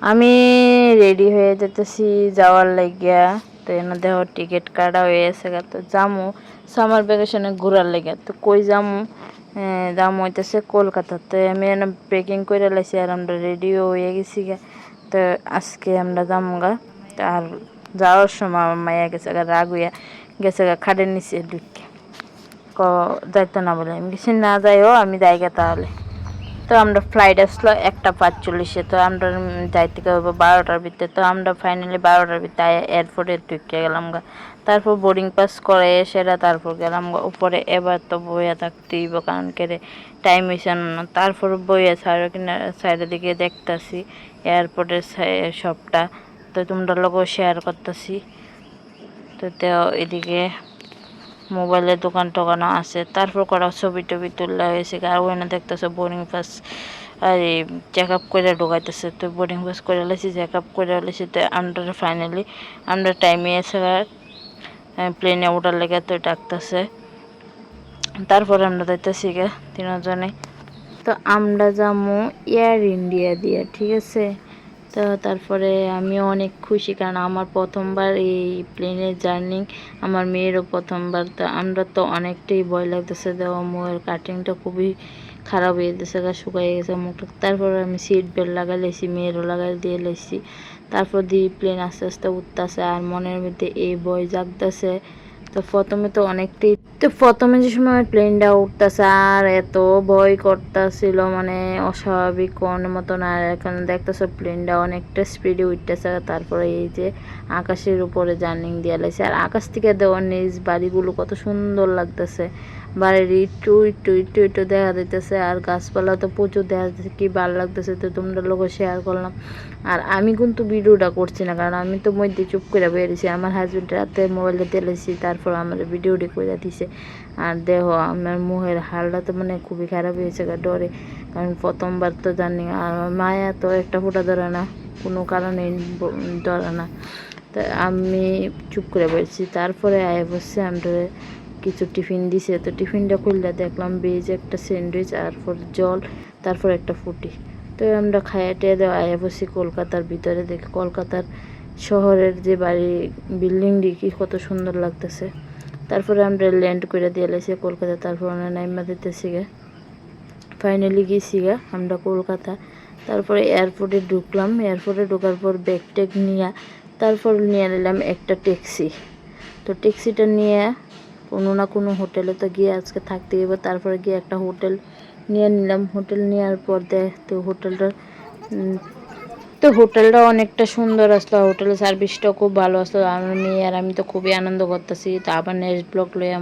আমি রেডি হয়ে যেতেছি যাওয়ার লাগিয়া। তো এনে দেহ টিকিট কাটা হয়ে গেছে তো যামু সামার ভ্যাকেশনে ঘোরার লাগিয়া। তো কই যামু? যামু হইতেছে কলকাতাতে। আমি এনে প্যাকিং করে লাইছি আর আমরা রেডিও হয়ে গেছি গা। তো আজকে আমরা যামু গা। আর যাওয়ার সময় আমার মাইয়া গেছে গা, রাগ হইয়া গেছে গা খাটের নিচে ঢুকে যাইতো না বলে। আমি কিছু না যাইও, আমি যাইগা তাহলে। তো আমরা ফ্লাইট আসলো 1:45-এ। তো আমরা যাইতে হবে 12টার ভিতরে। তো আমরা ফাইনালি 12টার ভিতরে এয়ারপোর্টে ঢুকে গেলাম গা। তারপর বোর্ডিং পাস করে সেটা তারপর গেলাম গা উপরে। এবার তো বইয়া থাকতেই কারণ কেড়ে টাইম হয়েছে না। তারপর বইয়া সাইডের দিকে দেখতেছি এয়ারপোর্টের সবটা। তো তোমরা লোকও শেয়ার করতেছি। তো এদিকে মোবাইলের দোকান টোকানও আছে। তারপর করা ছবি টবি তোলা হয়েছে। আর ওখানে দেখতেছে বোর্ডিং পাস আর চেক আপ করে ঢোকাইতেছে। তো বোর্ডিং পাস করে লেছি, চেক আপ করে লেছি। তো আমরা ফাইনালি আমরা টাইমে এসে প্লেনে ওঠার লেগে তো ডাকতেছে। তারপরে আমরা যাইতেছি গে তিনজনে। তো আমরা যাবো এয়ার ইন্ডিয়া দিয়ে, ঠিক আছে। তো তারপরে আমিও অনেক খুশি কারণ আমার প্রথমবার এই প্লেনের জার্নি, আমার মেয়েরও প্রথমবার। তো আমরা তো অনেকটাই ভয় লাগতেছে, দেওয়া মুখের কাটিংটা খুবই খারাপ হয়ে গেছে, শুকাই গেছে মুখটা। তারপরে আমি সিট বেল্ট লাগাই লেছি, মেয়েরও লাগাই দিয়ে লেছি। তারপর দিয়ে প্লেন আস্তে আস্তে উঠতেছে আর মনের মধ্যে এই ভয় জাগতেছে। তো প্রথমে যে সময় প্লেনটা উঠতেছে আর এত ভয় করতেছিল, মানে অস্বাভাবিক কোনের মতন। আর এখানে দেখতেছে প্লেনটা অনেকটা স্পিডে উঠতেছে। তারপরে এই যে আকাশের উপরে জার্নিং দিয়ে লাগছে আর আকাশ থেকে দেওয়ার নিজ বাড়িগুলো কত সুন্দর লাগতেছে। বাড়ির একটু একটু একটু একটু দেখা দিতেছে আর গাছপালা তো প্রচুর দেখা যাচ্ছে, কি ভালো লাগতেছে। তো তোমরা লোক শেয়ার করলাম। আর আমি কিন্তু ভিডিওটা করছি না কারণ আমি তো মধ্যে চুপ করে বেরিয়েছি। আমার হাজব্যান্ড রাতে মোবাইলটা তেলেছি, তারপর আমার ভিডিওটি করে দিছে। আর দেখো আমার মুখের হালটা তো মানে খুবই খারাপ হয়েছে ডরে, কারণ প্রথমবার তো জানি। আর আমার মায়া তো একটা ফোঁটা ধরে না, কোনো কারণে ধরে না। তো আমি চুপ করে বলছি। তারপরে আয় বসছে আমরা কিছু টিফিন দিছে। তো টিফিনটা খুললে দেখলাম ভেজ একটা স্যান্ডউইচ, তারপর জল, তারপর একটা ফুটি। তো আমরা খাইয়া টেয়ে দেওয়া আয়া বসি কলকাতার ভিতরে। দেখি কলকাতার শহরের যে বাড়ি বিল্ডিংটি কি কত সুন্দর লাগতেছে। তারপরে আমরা ল্যান্ড করে দিয়ে লাইছি কলকাতা। তারপর আমরা নাইমা দিতেছি গে, ফাইনালি গেছি গা আমরা কলকাতা। তারপরে এয়ারপোর্টে ঢুকলাম। এয়ারপোর্টে ঢোকার পর ব্যাগ ট্যাগ নিয়ে তারপর নিয়ে নিলাম একটা ট্যাক্সি। তো ট্যাক্সিটা নিয়ে কোনো না কোনো হোটেলে তো গিয়ে আজকে থাকতে হবে। তারপরে গিয়ে একটা হোটেল নিয়ে নিলাম। হোটেল নেওয়ার পর তো হোটেলটা অনেকটা সুন্দর আসলো। হোটেলের সার্ভিসটাও খুব ভালো আসলো। আমার মেয়ে আর আমি তো খুবই আনন্দ করতেছি। তো আবার নেক্সট ব্লগ লইয়া